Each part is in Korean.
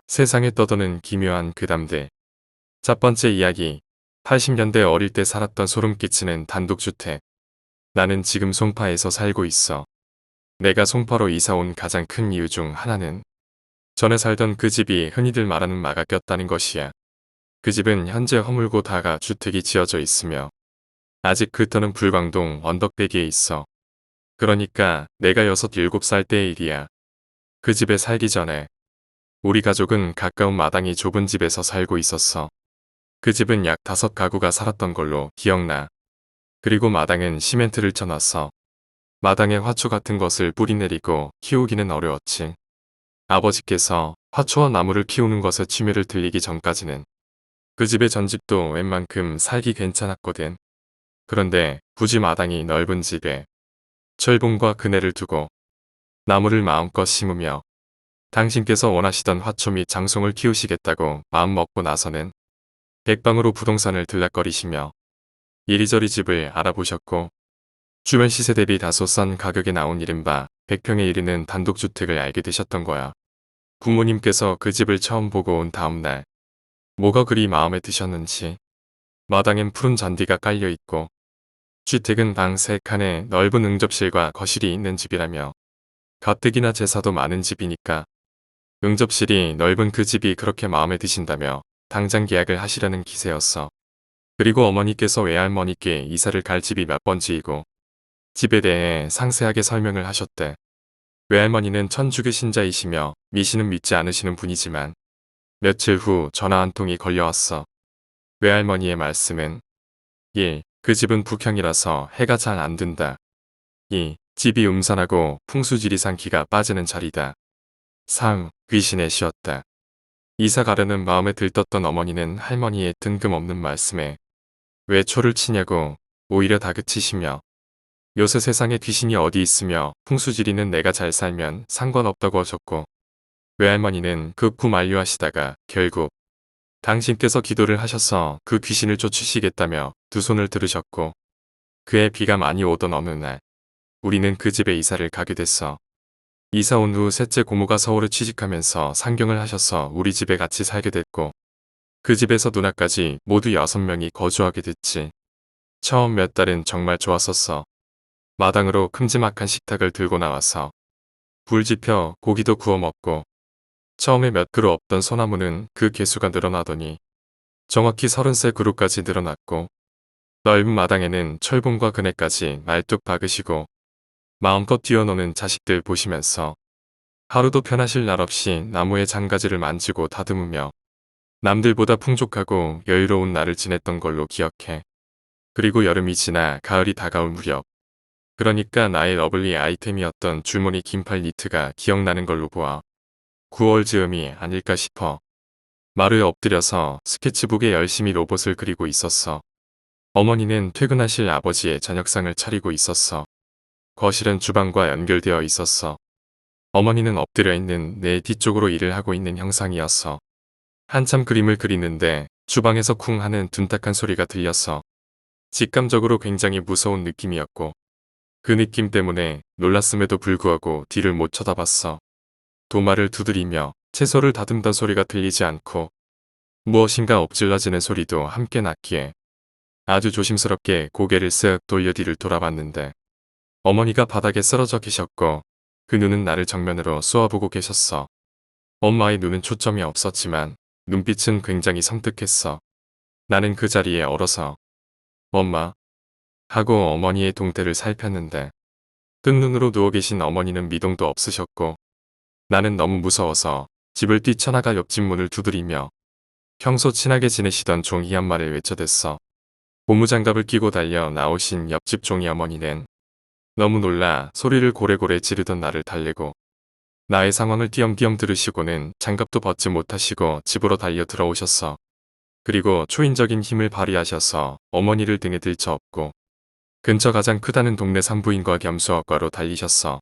세상에 떠도는 기묘한 괴담들. 첫 번째 이야기. 80년대 어릴 때 살았던 소름 끼치는 단독주택. 나는 지금 송파에서 살고 있어. 내가 송파로 이사 온 가장 큰 이유 중 하나는 전에 살던 그 집이 흔히들 말하는 마가 꼈다는 것이야. 그 집은 현재 허물고 다가 주택이 지어져 있으며 아직 그 터는 불광동 언덕대기에 있어. 그러니까 내가 6, 7살 때의 일이야. 그 집에 살기 전에 우리 가족은 가까운 마당이 좁은 집에서 살고 있었어. 그 집은 약 5가구가 살았던 걸로 기억나. 그리고 마당은 시멘트를 쳐놨어. 마당에 화초 같은 것을 뿌리내리고 키우기는 어려웠지. 아버지께서 화초와 나무를 키우는 것에 취미를 들이기 전까지는 그 집의 전집도 웬만큼 살기 괜찮았거든. 그런데 부지 마당이 넓은 집에 철봉과 그네를 두고 나무를 마음껏 심으며 당신께서 원하시던 화초 및 장송을 키우시겠다고 마음먹고 나서는 백방으로 부동산을 들락거리시며 이리저리 집을 알아보셨고 주변 시세 대비 다소 싼 가격에 나온 이른바 100평에 이르는 단독주택을 알게 되셨던 거야. 부모님께서 그 집을 처음 보고 온 다음날 뭐가 그리 마음에 드셨는지 마당엔 푸른 잔디가 깔려있고 주택은 방 3칸에 넓은 응접실과 거실이 있는 집이라며 가뜩이나 제사도 많은 집이니까 응접실이 넓은 그 집이 그렇게 마음에 드신다며 당장 계약을 하시려는 기세였어. 그리고 어머니께서 외할머니께 이사를 갈 집이 몇 번지이고 집에 대해 상세하게 설명을 하셨대. 외할머니는 천주교 신자이시며 미신은 믿지 않으시는 분이지만 며칠 후 전화 한 통이 걸려왔어. 외할머니의 말씀은 1. 그 집은 북향이라서 해가 잘 안 든다. 2. 집이 음산하고 풍수지리산 기가 빠지는 자리다. 3. 귀신에 쉬었다. 이사 가려는 마음에 들떴던 어머니는 할머니의 뜬금없는 말씀에 왜 초를 치냐고 오히려 다그치시며 요새 세상에 귀신이 어디 있으며 풍수지리는 내가 잘 살면 상관없다고 하셨고 외할머니는 극구 만류하시다가 결국 당신께서 기도를 하셔서 그 귀신을 쫓으시겠다며 두 손을 들으셨고 그해 비가 많이 오던 어느 날 우리는 그 집에 이사를 가게 됐어. 이사 온 후 셋째 고모가 서울에 취직하면서 상경을 하셔서 우리 집에 같이 살게 됐고 그 집에서 누나까지 모두 6명이 거주하게 됐지. 처음 몇 달은 정말 좋았었어. 마당으로 큼지막한 식탁을 들고 나와서 불 지펴 고기도 구워 먹고 처음에 몇 그루 없던 소나무는 그 개수가 늘어나더니 정확히 30세 그루까지 늘어났고 넓은 마당에는 철봉과 그네까지 말뚝 박으시고 마음껏 뛰어노는 자식들 보시면서 하루도 편하실 날 없이 나무의 장가지를 만지고 다듬으며 남들보다 풍족하고 여유로운 날을 지냈던 걸로 기억해. 그리고 여름이 지나 가을이 다가올 무렵 그러니까 나의 러블리 아이템이었던 줄무늬 긴팔 니트가 기억나는 걸로 보아 9월 즈음이 아닐까 싶어. 마루에 엎드려서 스케치북에 열심히 로봇을 그리고 있었어. 어머니는 퇴근하실 아버지의 저녁상을 차리고 있었어. 거실은 주방과 연결되어 있었어. 어머니는 엎드려 있는 내 뒤쪽으로 일을 하고 있는 형상이었어. 한참 그림을 그리는데 주방에서 쿵 하는 둔탁한 소리가 들렸어. 직감적으로 굉장히 무서운 느낌이었고 그 느낌 때문에 놀랐음에도 불구하고 뒤를 못 쳐다봤어. 도마를 두드리며 채소를 다듬던 소리가 들리지 않고 무엇인가 엎질러지는 소리도 함께 났기에 아주 조심스럽게 고개를 쓱 돌려 뒤를 돌아봤는데 어머니가 바닥에 쓰러져 계셨고 그 눈은 나를 정면으로 쏘아보고 계셨어. 엄마의 눈은 초점이 없었지만 눈빛은 굉장히 섬뜩했어. 나는 그 자리에 얼어서 엄마 하고 어머니의 동태를 살폈는데 뜬 눈으로 누워 계신 어머니는 미동도 없으셨고 나는 너무 무서워서 집을 뛰쳐나가 옆집 문을 두드리며 평소 친하게 지내시던 종이 한 마를 외쳐댔어. 고무장갑을 끼고 달려 나오신 옆집 종이 어머니는 너무 놀라 소리를 고래고래 지르던 나를 달래고 나의 상황을 띄엄띄엄 들으시고는 장갑도 벗지 못하시고 집으로 달려 들어오셨어. 그리고 초인적인 힘을 발휘하셔서 어머니를 등에 들쳐 업고 근처 가장 크다는 동네 산부인과 겸수학과로 달리셨어.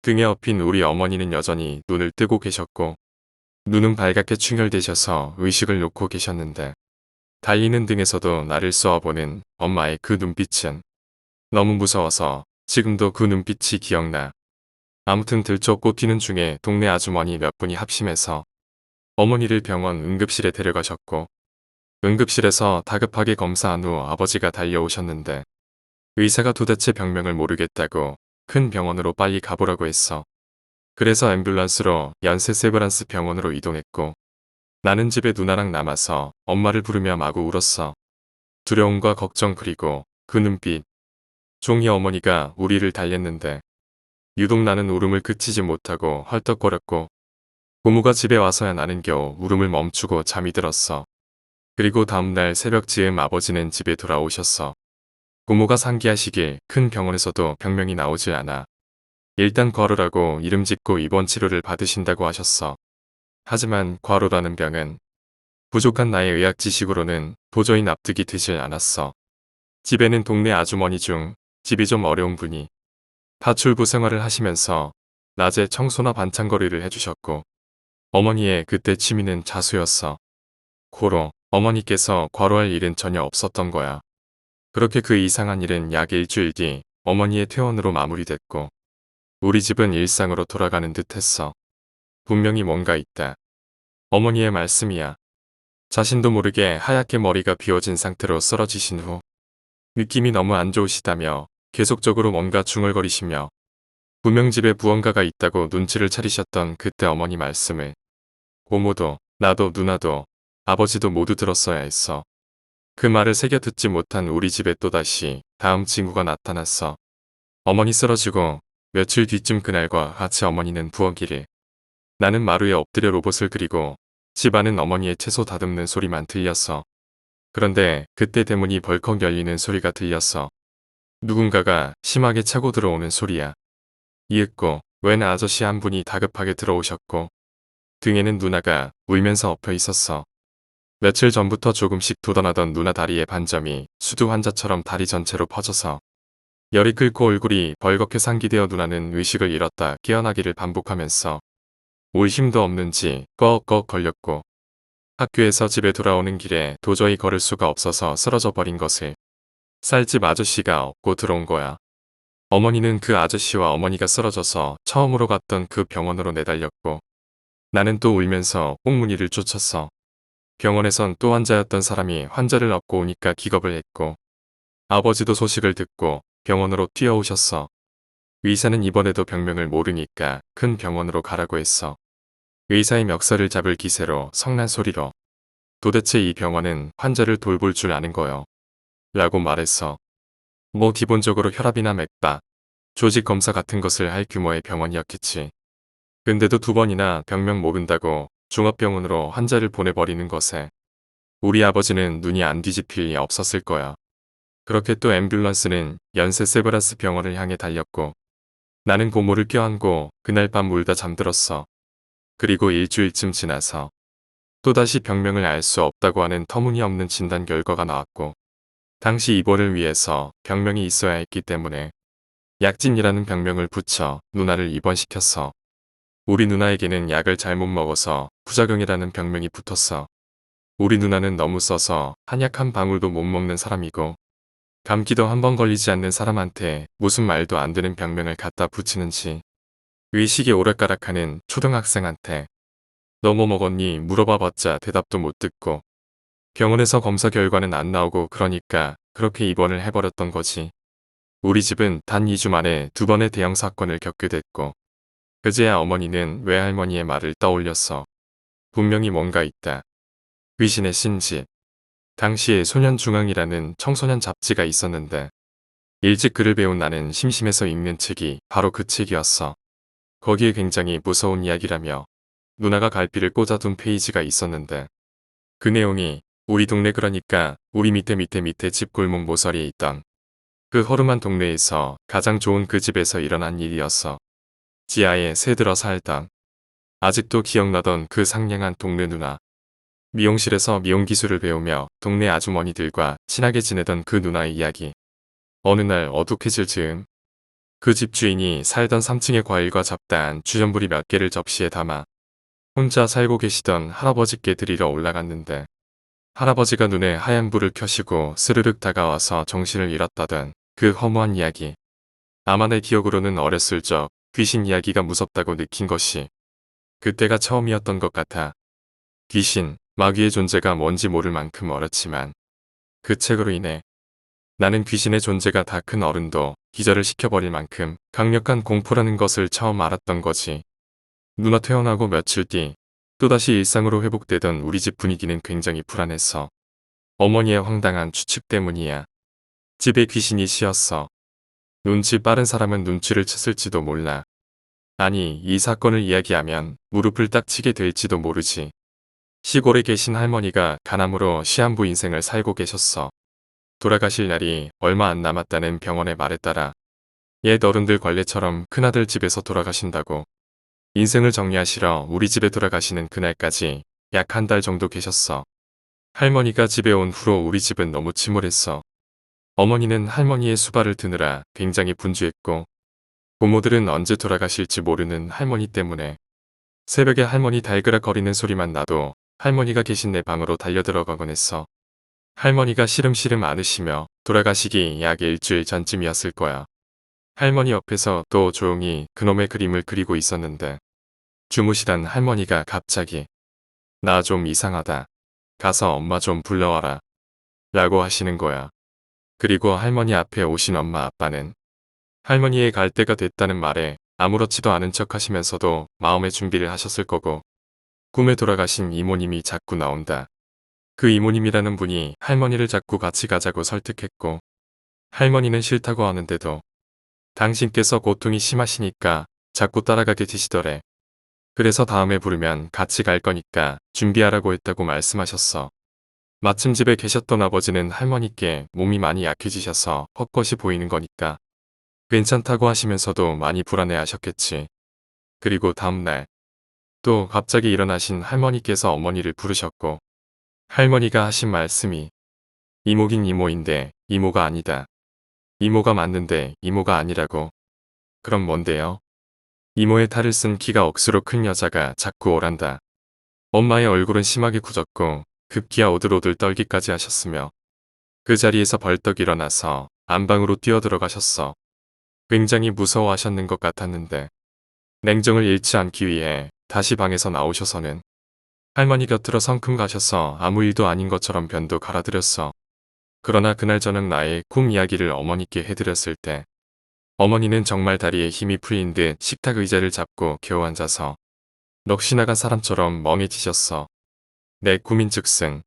등에 업힌 우리 어머니는 여전히 눈을 뜨고 계셨고 눈은 발갛게 충혈되셔서 의식을 놓고 계셨는데 달리는 등에서도 나를 쏘아보는 엄마의 그 눈빛은 너무 무서워서 지금도 그 눈빛이 기억나. 아무튼 들쫓고 뛰는 중에 동네 아주머니 몇 분이 합심해서 어머니를 병원 응급실에 데려가셨고 응급실에서 다급하게 검사한 후 아버지가 달려오셨는데 의사가 도대체 병명을 모르겠다고 큰 병원으로 빨리 가보라고 했어. 그래서 앰뷸런스로 연세 세브란스 병원으로 이동했고 나는 집에 누나랑 남아서 엄마를 부르며 마구 울었어. 두려움과 걱정 그리고 그 눈빛. 종이 어머니가 우리를 달랬는데 유독 나는 울음을 그치지 못하고 헐떡거렸고 고모가 집에 와서야 나는 겨우 울음을 멈추고 잠이 들었어. 그리고 다음날 새벽 즈음 아버지는 집에 돌아오셨어. 고모가 상기하시길 큰 병원에서도 병명이 나오질 않아. 일단 과로라고 이름 짓고 입원 치료를 받으신다고 하셨어. 하지만 과로라는 병은 부족한 나의 의학 지식으로는 도저히 납득이 되질 않았어. 집에는 동네 아주머니 중 집이 좀 어려운 분이 파출부 생활을 하시면서 낮에 청소나 반찬거리를 해주셨고 어머니의 그때 취미는 자수였어. 고로 어머니께서 과로할 일은 전혀 없었던 거야. 그렇게 그 이상한 일은 약 일주일 뒤 어머니의 퇴원으로 마무리됐고 우리 집은 일상으로 돌아가는 듯 했어. 분명히 뭔가 있다. 어머니의 말씀이야. 자신도 모르게 하얗게 머리가 비워진 상태로 쓰러지신 후 느낌이 너무 안 좋으시다며 계속적으로 뭔가 중얼거리시며 분명 집에 무언가가 있다고 눈치를 차리셨던 그때 어머니 말씀을 고모도 나도 누나도 아버지도 모두 들었어야 했어. 그 말을 새겨 듣지 못한 우리 집에 또다시 다음 친구가 나타났어. 어머니 쓰러지고 며칠 뒤쯤 그날과 같이 어머니는 부엌일에 나는 마루에 엎드려 로봇을 그리고 집안은 어머니의 채소 다듬는 소리만 들렸어. 그런데 그때 대문이 벌컥 열리는 소리가 들렸어. 누군가가 심하게 차고 들어오는 소리야. 이윽고 웬 아저씨 한 분이 다급하게 들어오셨고 등에는 누나가 울면서 엎여 있었어. 며칠 전부터 조금씩 돋아나던 누나 다리의 반점이 수두 환자처럼 다리 전체로 퍼져서 열이 끓고 얼굴이 벌겋게 상기되어 누나는 의식을 잃었다 깨어나기를 반복하면서 올 힘도 없는지 꺽꺽 걸렸고 학교에서 집에 돌아오는 길에 도저히 걸을 수가 없어서 쓰러져 버린 것을 쌀집 아저씨가 업고 들어온 거야. 어머니는 그 아저씨와 어머니가 쓰러져서 처음으로 갔던 그 병원으로 내달렸고 나는 또 울면서 꽁무니를 쫓았어. 병원에선 또 환자였던 사람이 환자를 업고 오니까 기겁을 했고 아버지도 소식을 듣고 병원으로 뛰어오셨어. 의사는 이번에도 병명을 모르니까 큰 병원으로 가라고 했어. 의사의 멱살을 잡을 기세로 성난 소리로 도대체 이 병원은 환자를 돌볼 줄 아는 거요. 라고 말했어. 뭐 기본적으로 혈압이나 맥박, 조직 검사 같은 것을 할 규모의 병원이었겠지. 근데도 2번이나 병명 모른다고 종합병원으로 환자를 보내버리는 것에 우리 아버지는 눈이 안 뒤집힐 리 없었을 거야. 그렇게 또 앰뷸런스는 연세 세브란스 병원을 향해 달렸고 나는 고모를 껴안고 그날 밤 울다 잠들었어. 그리고 일주일쯤 지나서 또다시 병명을 알 수 없다고 하는 터무니없는 진단 결과가 나왔고 당시 입원을 위해서 병명이 있어야 했기 때문에 약진이라는 병명을 붙여 누나를 입원시켰어. 우리 누나에게는 약을 잘못 먹어서 부작용이라는 병명이 붙었어. 우리 누나는 너무 써서 한약 한 방울도 못 먹는 사람이고 감기도 한 번 걸리지 않는 사람한테 무슨 말도 안 되는 병명을 갖다 붙이는지 의식이 오락가락하는 초등학생한테 너 뭐 먹었니 물어봐봤자 대답도 못 듣고 병원에서 검사 결과는 안 나오고 그러니까 그렇게 입원을 해버렸던 거지. 우리 집은 단 2주 만에 2번의 대형 사건을 겪게 됐고 그제야 어머니는 외할머니의 말을 떠올렸어. 분명히 뭔가 있다. 귀신의 신집. 당시에 소년중앙이라는 청소년 잡지가 있었는데 일찍 글을 배운 나는 심심해서 읽는 책이 바로 그 책이었어. 거기에 굉장히 무서운 이야기라며 누나가 갈피를 꽂아둔 페이지가 있었는데 그 내용이 우리 동네 그러니까 우리 밑에 집 골목 모서리에 있던 그 허름한 동네에서 가장 좋은 그 집에서 일어난 일이었어. 지하에 새들어 살던 아직도 기억나던 그 상냥한 동네 누나. 미용실에서 미용 기술을 배우며 동네 아주머니들과 친하게 지내던 그 누나의 이야기. 어느 날 어둑해질 즈음 그 집 주인이 살던 3층의 과일과 잡다한 주전부리 몇 개를 접시에 담아 혼자 살고 계시던 할아버지께 드리러 올라갔는데 할아버지가 눈에 하얀 불을 켜시고 스르륵 다가와서 정신을 잃었다던 그 허무한 이야기. 아마 내 기억으로는 어렸을 적 귀신 이야기가 무섭다고 느낀 것이 그때가 처음이었던 것 같아. 귀신, 마귀의 존재가 뭔지 모를 만큼 어렸지만 그 책으로 인해 나는 귀신의 존재가 다 큰 어른도 기절을 시켜버릴 만큼 강력한 공포라는 것을 처음 알았던 거지. 누나 퇴원하고 며칠 뒤 또다시 일상으로 회복되던 우리 집 분위기는 굉장히 불안했어. 어머니의 황당한 추측 때문이야. 집에 귀신이 씌었어. 눈치 빠른 사람은 눈치를 챘을지도 몰라. 아니, 이 사건을 이야기하면 무릎을 딱 치게 될지도 모르지. 시골에 계신 할머니가 간암으로 시한부 인생을 살고 계셨어. 돌아가실 날이 얼마 안 남았다는 병원의 말에 따라 옛 어른들 관례처럼 큰아들 집에서 돌아가신다고. 인생을 정리하시러 우리 집에 돌아가시는 그날까지 약 한 달 정도 계셨어. 할머니가 집에 온 후로 우리 집은 너무 침울했어. 어머니는 할머니의 수발을 드느라 굉장히 분주했고 고모들은 언제 돌아가실지 모르는 할머니 때문에 새벽에 할머니 달그락거리는 소리만 나도 할머니가 계신 내 방으로 달려들어가곤 했어. 할머니가 시름시름 앓으시며 돌아가시기 약 일주일 전쯤이었을 거야. 할머니 옆에서 또 조용히 그놈의 그림을 그리고 있었는데 주무시던 할머니가 갑자기 나 좀 이상하다. 가서 엄마 좀 불러와라. 라고 하시는 거야. 그리고 할머니 앞에 오신 엄마 아빠는 할머니의 갈 때가 됐다는 말에 아무렇지도 않은 척 하시면서도 마음의 준비를 하셨을 거고 꿈에 돌아가신 이모님이 자꾸 나온다. 그 이모님이라는 분이 할머니를 자꾸 같이 가자고 설득했고 할머니는 싫다고 하는데도 당신께서 고통이 심하시니까 자꾸 따라가게 되시더래. 그래서 다음에 부르면 같이 갈 거니까 준비하라고 했다고 말씀하셨어. 마침 집에 계셨던 아버지는 할머니께 몸이 많이 약해지셔서 헛것이 보이는 거니까 괜찮다고 하시면서도 많이 불안해하셨겠지. 그리고 다음날 또 갑자기 일어나신 할머니께서 어머니를 부르셨고 할머니가 하신 말씀이 이모긴 이모인데 이모가 아니다. 이모가 맞는데 이모가 아니라고. 그럼 뭔데요? 이모의 탈을 쓴 키가 억수로 큰 여자가 자꾸 오란다. 엄마의 얼굴은 심하게 굳었고 급기야 오들오들 떨기까지 하셨으며 그 자리에서 벌떡 일어나서 안방으로 뛰어들어가셨어. 굉장히 무서워하셨는 것 같았는데 냉정을 잃지 않기 위해 다시 방에서 나오셔서는 할머니 곁으로 성큼 가셔서 아무 일도 아닌 것처럼 변도 갈아드렸어. 그러나 그날 저녁 나의 꿈 이야기를 어머니께 해드렸을 때 어머니는 정말 다리에 힘이 풀린 듯 식탁 의자를 잡고 겨우 앉아서 넋이 나간 사람처럼 멍해지셨어. 내 꿈인즉슨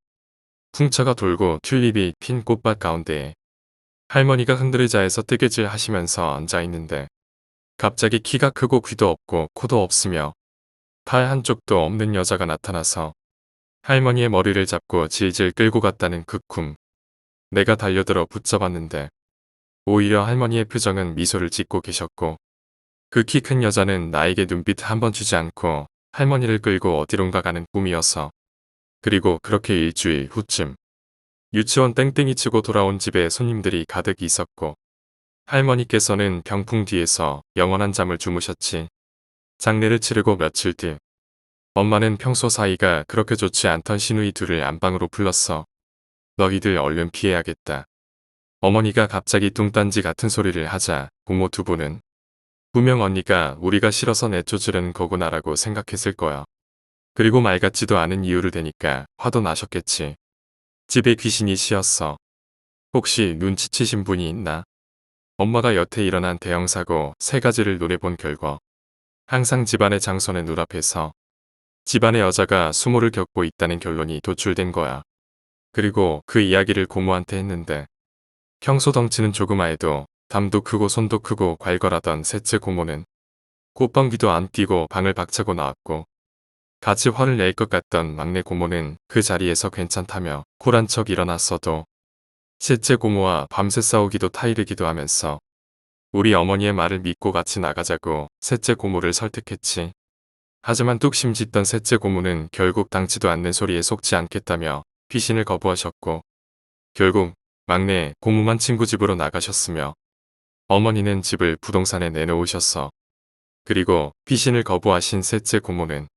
풍차가 돌고 튤립이 핀 꽃밭 가운데에 할머니가 흔들의자에서 뜨개질 하시면서 앉아있는데 갑자기 키가 크고 귀도 없고 코도 없으며 팔 한쪽도 없는 여자가 나타나서 할머니의 머리를 잡고 질질 끌고 갔다는 그 꿈. 내가 달려들어 붙잡았는데 오히려 할머니의 표정은 미소를 짓고 계셨고 그 키 큰 여자는 나에게 눈빛 한 번 주지 않고 할머니를 끌고 어디론가 가는 꿈이어서 그리고 그렇게 일주일 후쯤 유치원 땡땡이 치고 돌아온 집에 손님들이 가득 있었고 할머니께서는 병풍 뒤에서 영원한 잠을 주무셨지. 장례를 치르고 며칠 뒤 엄마는 평소 사이가 그렇게 좋지 않던 시누이 둘을 안방으로 불렀어. 너희들 얼른 피해야겠다. 어머니가 갑자기 뚱딴지 같은 소리를 하자 고모 두 분은 분명 언니가 우리가 싫어서 내쫓으려는 거구나라고 생각했을 거야. 그리고 말 같지도 않은 이유를 대니까 화도 나셨겠지. 집에 귀신이 씌었어. 혹시 눈치채신 분이 있나? 엄마가 여태 일어난 대형사고 3가지를 노려본 결과 항상 집안의 장손의 눈앞에서 집안의 여자가 수모를 겪고 있다는 결론이 도출된 거야. 그리고 그 이야기를 고모한테 했는데 평소 덩치는 조그마해도 담도 크고 손도 크고 괄괄하던 셋째 고모는 꽃방귀도 안 뀌고 방을 박차고 나왔고 같이 화를 낼 것 같던 막내 고모는 그 자리에서 괜찮다며 쿨한 척 일어났어도 셋째 고모와 밤새 싸우기도 타이르기도 하면서 우리 어머니의 말을 믿고 같이 나가자고 셋째 고모를 설득했지. 하지만 뚝심 짓던 셋째 고모는 결국 당치도 않는 소리에 속지 않겠다며 피신을 거부하셨고 결국 막내 고모만 친구 집으로 나가셨으며 어머니는 집을 부동산에 내놓으셨어. 그리고 피신을 거부하신 셋째 고모는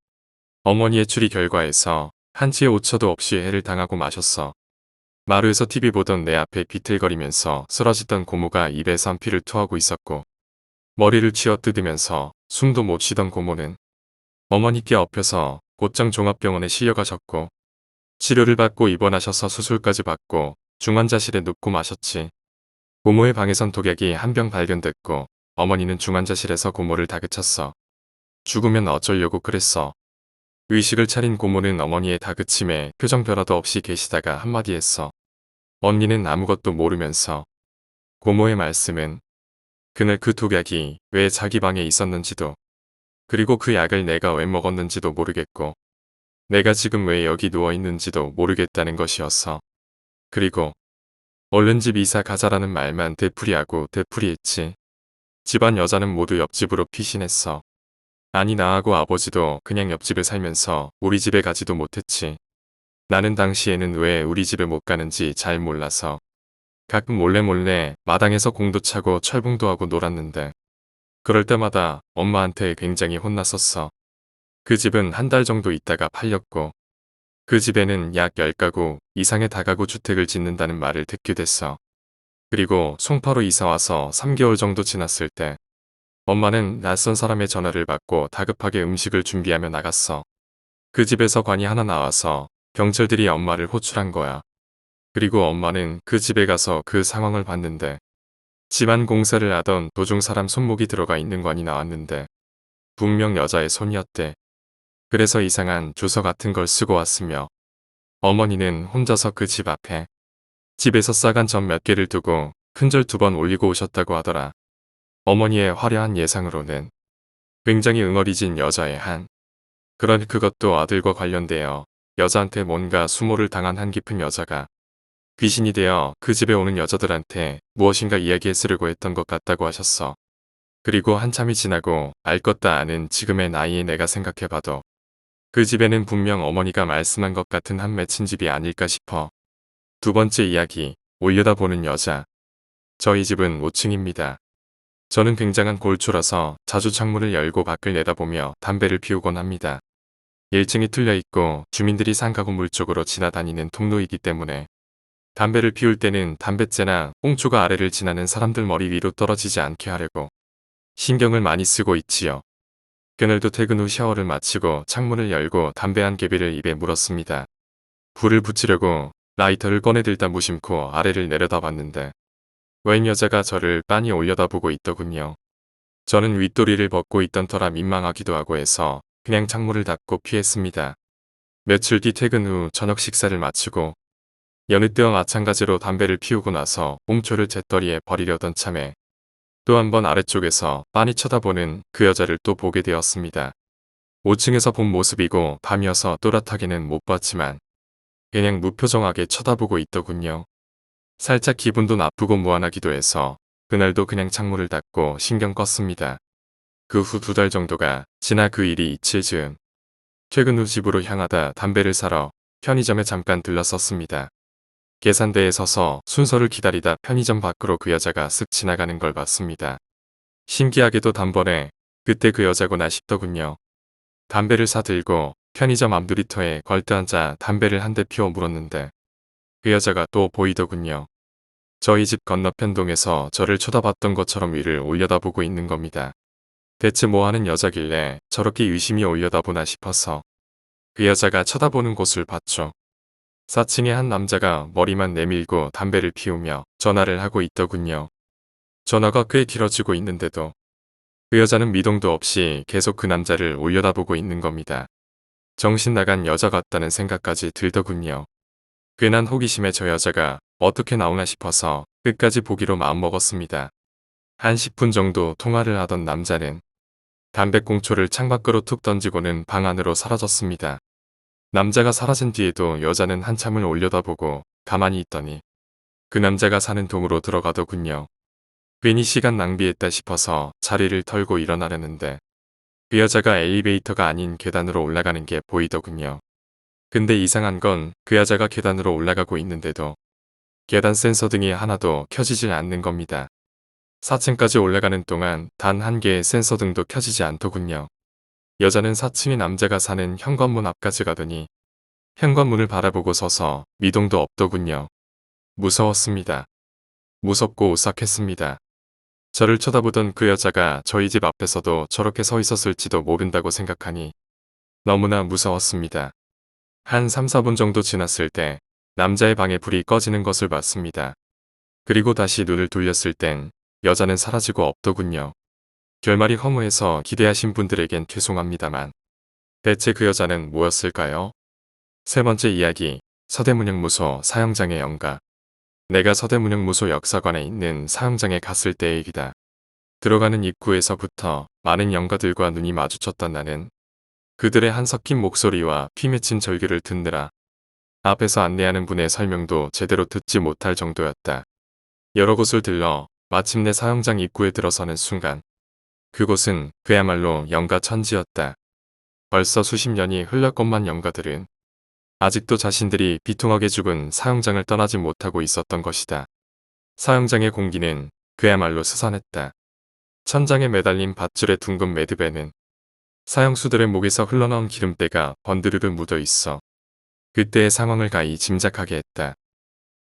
어머니의 추리 결과에서 한치의 오차도 없이 해를 당하고 마셨어. 마루에서 TV 보던 내 앞에 비틀거리면서 쓰러지던 고모가 입에선 피를 토하고 있었고 머리를 쥐어뜯으면서 숨도 못 쉬던 고모는 어머니께 엎여서 곧장 종합병원에 실려가셨고 치료를 받고 입원하셔서 수술까지 받고 중환자실에 눕고 마셨지. 고모의 방에선 독약이 한 병 발견됐고 어머니는 중환자실에서 고모를 다그쳤어. 죽으면 어쩌려고 그랬어. 의식을 차린 고모는 어머니의 다그침에 표정 변화도 없이 계시다가 한마디 했어. 언니는 아무것도 모르면서. 고모의 말씀은 그날 그 독약이 왜 자기 방에 있었는지도 그리고 그 약을 내가 왜 먹었는지도 모르겠고 내가 지금 왜 여기 누워있는지도 모르겠다는 것이었어. 그리고 얼른 집 이사 가자라는 말만 되풀이하고 되풀이했지. 집안 여자는 모두 옆집으로 피신했어. 아니 나하고 아버지도 그냥 옆집에 살면서 우리 집에 가지도 못했지. 나는 당시에는 왜 우리 집에 못 가는지 잘 몰라서 가끔 몰래 마당에서 공도 차고 철봉도 하고 놀았는데 그럴 때마다 엄마한테 굉장히 혼났었어. 그 집은 한 달 정도 있다가 팔렸고 그 집에는 약 10가구 이상의 다가구 주택을 짓는다는 말을 듣게 됐어. 그리고 송파로 이사와서 3개월 정도 지났을 때 엄마는 낯선 사람의 전화를 받고 다급하게 음식을 준비하며 나갔어. 그 집에서 관이 하나 나와서 경찰들이 엄마를 호출한 거야. 그리고 엄마는 그 집에 가서 그 상황을 봤는데 집안 공사를 하던 도중 사람 손목이 들어가 있는 관이 나왔는데 분명 여자의 손이었대. 그래서 이상한 주소 같은 걸 쓰고 왔으며 어머니는 혼자서 그 집 앞에 집에서 싸간 전 몇 개를 두고 큰절 2번 올리고 오셨다고 하더라. 어머니의 화려한 예상으로는 굉장히 응어리진 여자의 한. 그런 그것도 아들과 관련되어 여자한테 뭔가 수모를 당한 한 깊은 여자가 귀신이 되어 그 집에 오는 여자들한테 무엇인가 이야기했으려고 했던 것 같다고 하셨어. 그리고 한참이 지나고 알 것 다 아는 지금의 나이에 내가 생각해봐도 그 집에는 분명 어머니가 말씀한 것 같은 한 맺힌 집이 아닐까 싶어. 두 번째 이야기, 올려다보는 여자. 저희 집은 5층입니다. 저는 굉장한 골초라서 자주 창문을 열고 밖을 내다보며 담배를 피우곤 합니다. 1층이 뚫려있고 주민들이 상가 건물 쪽으로 지나다니는 통로이기 때문에 담배를 피울 때는 담뱃재나 꽁초가 아래를 지나는 사람들 머리 위로 떨어지지 않게 하려고 신경을 많이 쓰고 있지요. 그날도 퇴근 후 샤워를 마치고 창문을 열고 담배 한 개비를 입에 물었습니다. 불을 붙이려고 라이터를 꺼내들다 무심코 아래를 내려다봤는데 웬 여자가 저를 빤히 올려다보고 있더군요. 저는 윗도리를 벗고 있던 터라 민망하기도 하고 해서 그냥 창문을 닫고 피했습니다. 며칠 뒤 퇴근 후 저녁 식사를 마치고 여느 때와 마찬가지로 담배를 피우고 나서 꽁초를 잿더리에 버리려던 참에 또 한 번 아래쪽에서 빤히 쳐다보는 그 여자를 또 보게 되었습니다. 5층에서 본 모습이고 밤이어서 또렷하게는 못 봤지만 그냥 무표정하게 쳐다보고 있더군요. 살짝 기분도 나쁘고 무안하기도 해서 그날도 그냥 창문을 닫고 신경 껐습니다. 그 후 2달 정도가 지나 그 일이 이칠 즈음 퇴근 후 집으로 향하다 담배를 사러 편의점에 잠깐 들렀었습니다. 계산대에 서서 순서를 기다리다 편의점 밖으로 그 여자가 쓱 지나가는 걸 봤습니다. 신기하게도 단번에 그때 그 여자구나 싶더군요. 담배를 사들고 편의점 앞누리터에 걸터앉아 담배를 한 대 피워 물었는데 그 여자가 또 보이더군요. 저희 집 건너편 동에서 저를 쳐다봤던 것처럼 위를 올려다보고 있는 겁니다. 대체 뭐하는 여자길래 저렇게 유심히 올려다보나 싶어서 그 여자가 쳐다보는 곳을 봤죠. 4층의 한 남자가 머리만 내밀고 담배를 피우며 전화를 하고 있더군요. 전화가 꽤 길어지고 있는데도 그 여자는 미동도 없이 계속 그 남자를 올려다보고 있는 겁니다. 정신 나간 여자 같다는 생각까지 들더군요. 괜한 호기심에 저 여자가 어떻게 나오나 싶어서 끝까지 보기로 마음먹었습니다. 한 10분 정도 통화를 하던 남자는 담배꽁초를 창밖으로 툭 던지고는 방 안으로 사라졌습니다. 남자가 사라진 뒤에도 여자는 한참을 올려다보고 가만히 있더니 그 남자가 사는 동으로 들어가더군요. 괜히 시간 낭비했다 싶어서 자리를 털고 일어나려는데 그 여자가 엘리베이터가 아닌 계단으로 올라가는 게 보이더군요. 근데 이상한 건 그 여자가 계단으로 올라가고 있는데도 계단 센서 등이 하나도 켜지질 않는 겁니다. 4층까지 올라가는 동안 단 한 개의 센서 등도 켜지지 않더군요. 여자는 4층의 남자가 사는 현관문 앞까지 가더니 현관문을 바라보고 서서 미동도 없더군요. 무서웠습니다. 무섭고 오싹했습니다. 저를 쳐다보던 그 여자가 저희 집 앞에서도 저렇게 서 있었을지도 모른다고 생각하니 너무나 무서웠습니다. 한 3, 4분 정도 지났을 때 남자의 방에 불이 꺼지는 것을 봤습니다. 그리고 다시 눈을 돌렸을 땐 여자는 사라지고 없더군요. 결말이 허무해서 기대하신 분들에겐 죄송합니다만 대체 그 여자는 뭐였을까요? 세 번째 이야기, 서대문형무소 사형장의 영가. 내가 서대문형무소 역사관에 있는 사형장에 갔을 때의 일이다. 들어가는 입구에서부터 많은 영가들과 눈이 마주쳤던 나는 그들의 한 섞인 목소리와 피 맺힌 절규를 듣느라 앞에서 안내하는 분의 설명도 제대로 듣지 못할 정도였다. 여러 곳을 들러 마침내 사형장 입구에 들어서는 순간 그곳은 그야말로 영가 천지였다. 벌써 수십 년이 흘렀건만 영가들은 아직도 자신들이 비통하게 죽은 사형장을 떠나지 못하고 있었던 것이다. 사형장의 공기는 그야말로 스산했다. 천장에 매달린 밧줄의 둥근 매듭에는 사형수들의 목에서 흘러나온 기름때가 번드르르 묻어 있어 그때의 상황을 가히 짐작하게 했다.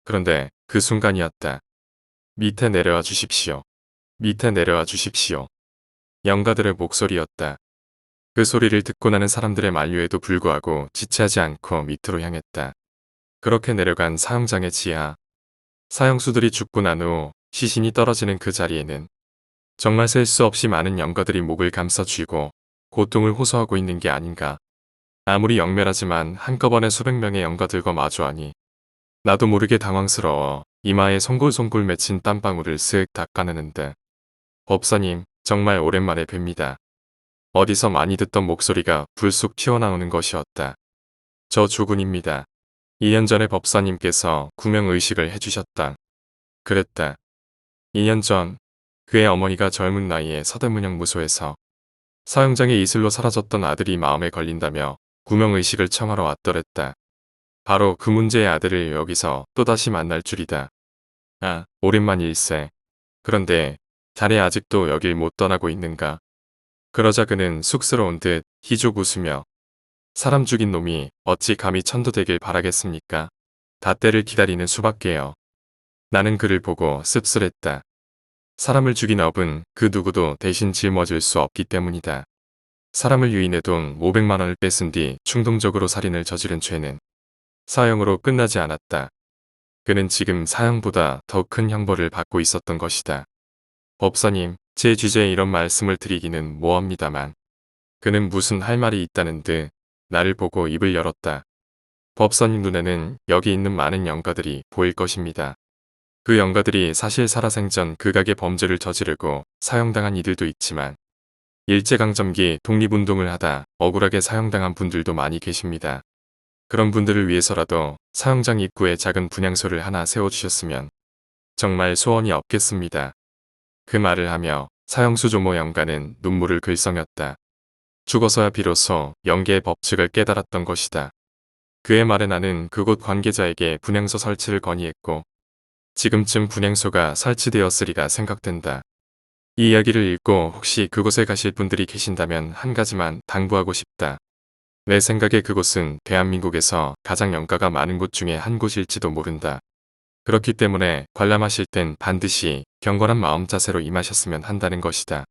그런데 그 순간이었다. 밑에 내려와 주십시오. 밑에 내려와 주십시오. 영가들의 목소리였다. 그 소리를 듣고 나는 사람들의 만류에도 불구하고 지체하지 않고 밑으로 향했다. 그렇게 내려간 사형장의 지하. 사형수들이 죽고 난 후 시신이 떨어지는 그 자리에는 정말 셀 수 없이 많은 영가들이 목을 감싸 쥐고 고통을 호소하고 있는 게 아닌가. 아무리 영멸하지만 한꺼번에 수백 명의 영가들과 마주하니 나도 모르게 당황스러워 이마에 송골송골 맺힌 땀방울을 쓱 닦아내는데 법사님 정말 오랜만에 뵙니다. 어디서 많이 듣던 목소리가 불쑥 튀어나오는 것이었다. 저 조군입니다. 2년 전에 법사님께서 구명의식을 해주셨다. 그랬다. 2년 전 그의 어머니가 젊은 나이에 서대문형무소에서 사형장의 이슬로 사라졌던 아들이 마음에 걸린다며 구명의식을 청하러 왔더랬다. 바로 그 문제의 아들을 여기서 또다시 만날 줄이다. 아, 오랜만일세. 그런데 자네 아직도 여길 못 떠나고 있는가? 그러자 그는 쑥스러운 듯 희죽 웃으며 사람 죽인 놈이 어찌 감히 천도되길 바라겠습니까? 다 때를 기다리는 수밖에요. 나는 그를 보고 씁쓸했다. 사람을 죽인 업은 그 누구도 대신 짊어질 수 없기 때문이다. 사람을 유인해 돈 500만 원을 뺏은 뒤 충동적으로 살인을 저지른 죄는 사형으로 끝나지 않았다. 그는 지금 사형보다 더 큰 형벌을 받고 있었던 것이다. 법사님, 제 주제에 이런 말씀을 드리기는 모호합니다만 그는 무슨 할 말이 있다는 듯 나를 보고 입을 열었다. 법사님 눈에는 여기 있는 많은 영가들이 보일 것입니다. 그 영가들이 사실 살아생전 극악의 범죄를 저지르고 사형당한 이들도 있지만 일제강점기 독립운동을 하다 억울하게 사형당한 분들도 많이 계십니다. 그런 분들을 위해서라도 사형장 입구에 작은 분향소를 하나 세워주셨으면 정말 소원이 없겠습니다. 그 말을 하며 사형수 조모 영가는 눈물을 글썽였다. 죽어서야 비로소 영계의 법칙을 깨달았던 것이다. 그의 말에 나는 그곳 관계자에게 분향소 설치를 건의했고 지금쯤 분향소가 설치되었으리라 생각된다. 이 이야기를 읽고 혹시 그곳에 가실 분들이 계신다면 한 가지만 당부하고 싶다. 내 생각에 그곳은 대한민국에서 가장 영가가 많은 곳 중에 한 곳일지도 모른다. 그렇기 때문에 관람하실 땐 반드시 경건한 마음 자세로 임하셨으면 한다는 것이다.